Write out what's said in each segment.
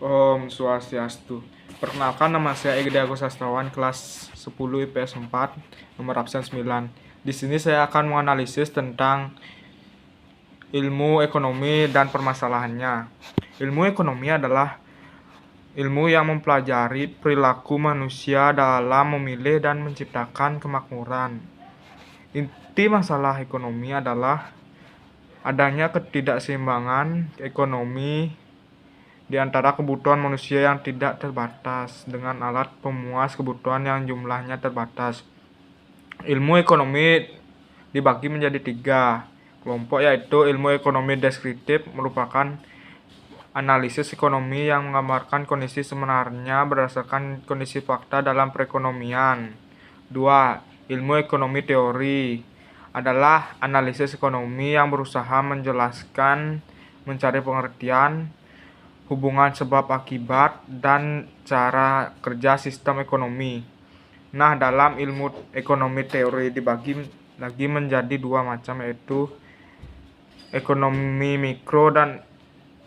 Om Swastiastu. Perkenalkan, nama saya Egi Agus Sastrawan, kelas 10 IPS 4, nomor absen 9. Di sini saya akan menganalisis tentang ilmu ekonomi dan permasalahannya. Ilmu ekonomi adalah ilmu yang mempelajari perilaku manusia dalam memilih dan menciptakan kemakmuran. Inti masalah ekonomi adalah adanya ketidakseimbangan ekonomi di antara kebutuhan manusia yang tidak terbatas dengan alat pemuas kebutuhan yang jumlahnya terbatas. Ilmu ekonomi dibagi menjadi 3 kelompok, yaitu ilmu ekonomi deskriptif merupakan analisis ekonomi yang menggambarkan kondisi sebenarnya berdasarkan kondisi fakta dalam perekonomian. 2. Ilmu ekonomi teori adalah analisis ekonomi yang berusaha menjelaskan, mencari pengertian, hubungan sebab akibat, dan cara kerja sistem ekonomi. Nah, dalam ilmu ekonomi teori dibagi lagi menjadi 2 macam, yaitu ekonomi mikro dan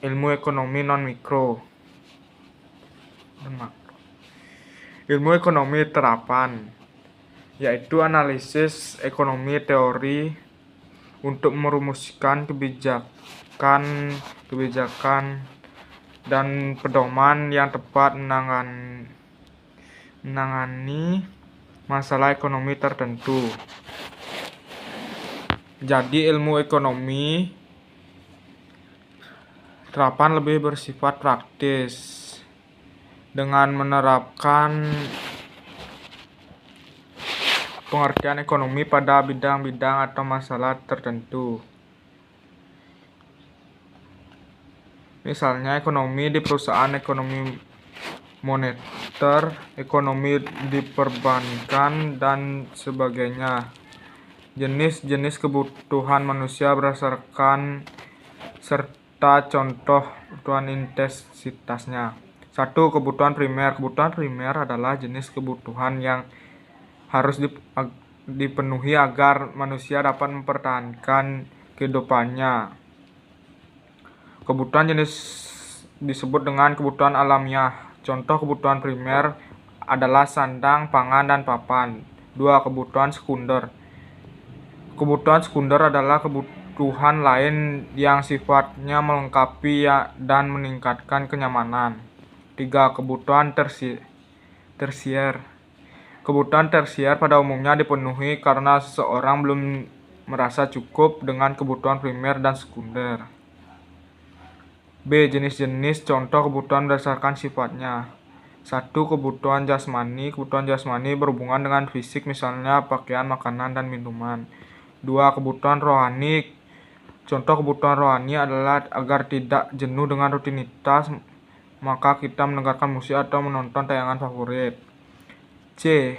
ilmu ekonomi non mikro dan makro. Ilmu ekonomi terapan yaitu analisis ekonomi teori untuk merumuskan kebijakan dan pedoman yang tepat menangani masalah ekonomi tertentu. Jadi ilmu ekonomi terapan lebih bersifat praktis dengan menerapkan pengertian ekonomi pada bidang-bidang atau masalah tertentu. Misalnya ekonomi di perusahaan, ekonomi moneter, ekonomi di perbankan, dan sebagainya. Jenis-jenis kebutuhan manusia berdasarkan serta contoh kebutuhan intensitasnya. 1. Kebutuhan primer. Kebutuhan primer adalah jenis kebutuhan yang harus dipenuhi agar manusia dapat mempertahankan kehidupannya. Kebutuhan jenis disebut dengan kebutuhan alamiah. Contoh kebutuhan primer adalah sandang, pangan, dan papan. 2. Kebutuhan sekunder. Kebutuhan sekunder adalah kebutuhan lain yang sifatnya melengkapi dan meningkatkan kenyamanan. 3. Kebutuhan tersier. Kebutuhan tersier pada umumnya dipenuhi karena seseorang belum merasa cukup dengan kebutuhan primer dan sekunder. B. Jenis-jenis contoh kebutuhan berdasarkan sifatnya. 1. Kebutuhan jasmani. Kebutuhan jasmani berhubungan dengan fisik, misalnya pakaian, makanan, dan minuman. 2. Kebutuhan rohani. Contoh kebutuhan rohani adalah agar tidak jenuh dengan rutinitas, maka kita mendengarkan musik atau menonton tayangan favorit. C.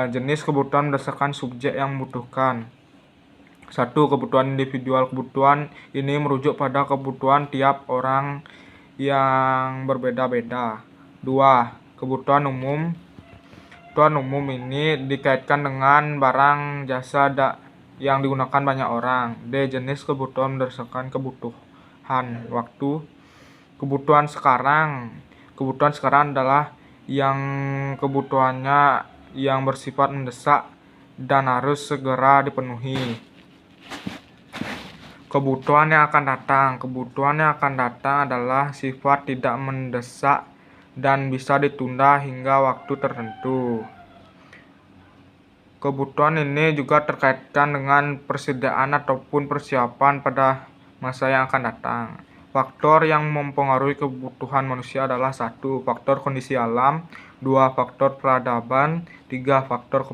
Jenis kebutuhan berdasarkan subjek yang membutuhkan. 1. Kebutuhan individual. Kebutuhan ini merujuk pada kebutuhan tiap orang yang berbeda-beda. 2. Kebutuhan umum. Kebutuhan umum ini dikaitkan dengan barang jasa yang digunakan banyak orang. D. Jenis kebutuhan berdasarkan kebutuhan waktu. Kebutuhan sekarang. Kebutuhan sekarang adalah yang kebutuhannya yang bersifat mendesak dan harus segera dipenuhi. Kebutuhan yang akan datang. Kebutuhan yang akan datang adalah sifat tidak mendesak dan bisa ditunda hingga waktu tertentu. Kebutuhan ini juga terkaitkan dengan persediaan ataupun persiapan pada masa yang akan datang. Faktor yang mempengaruhi kebutuhan manusia adalah 1. Faktor kondisi alam. 2. Faktor peradaban. 3. Faktor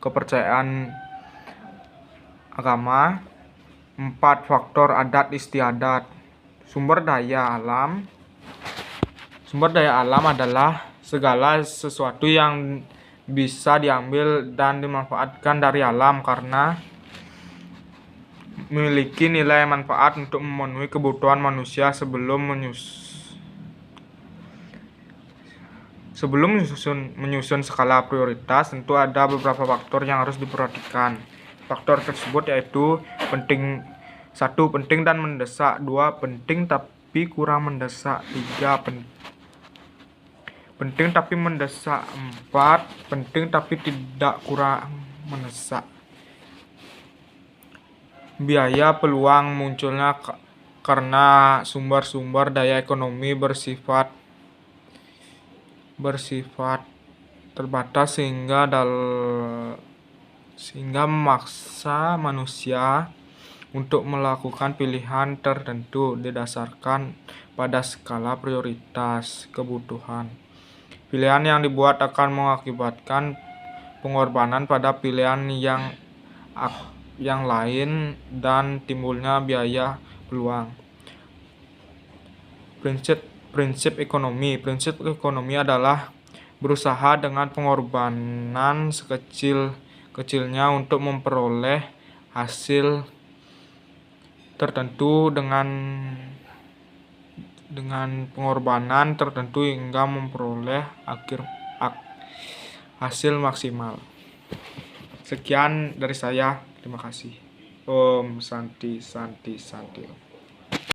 kepercayaan agama. 4. Faktor adat istiadat. Sumber daya alam. Sumber daya alam adalah segala sesuatu yang bisa diambil dan dimanfaatkan dari alam karena memiliki nilai manfaat untuk memenuhi kebutuhan manusia. Sebelum menyusun skala prioritas, tentu ada beberapa faktor yang harus diperhatikan. Faktor tersebut yaitu 1. Penting dan mendesak. 2. Penting tapi kurang mendesak. 3. Penting tapi mendesak. 4. Penting tapi tidak kurang mendesak. Biaya peluang munculnya karena sumber-sumber daya ekonomi bersifat terbatas sehingga memaksa manusia untuk melakukan pilihan tertentu didasarkan pada skala prioritas kebutuhan. Pilihan yang dibuat akan mengakibatkan pengorbanan pada pilihan yang lain dan timbulnya biaya peluang. Prinsip ekonomi adalah berusaha dengan pengorbanan sekecil-kecilnya untuk memperoleh hasil tertentu dengan pengorbanan tertentu hingga memperoleh hasil maksimal. Sekian dari saya. Terima kasih. Om Santi Santi Santi.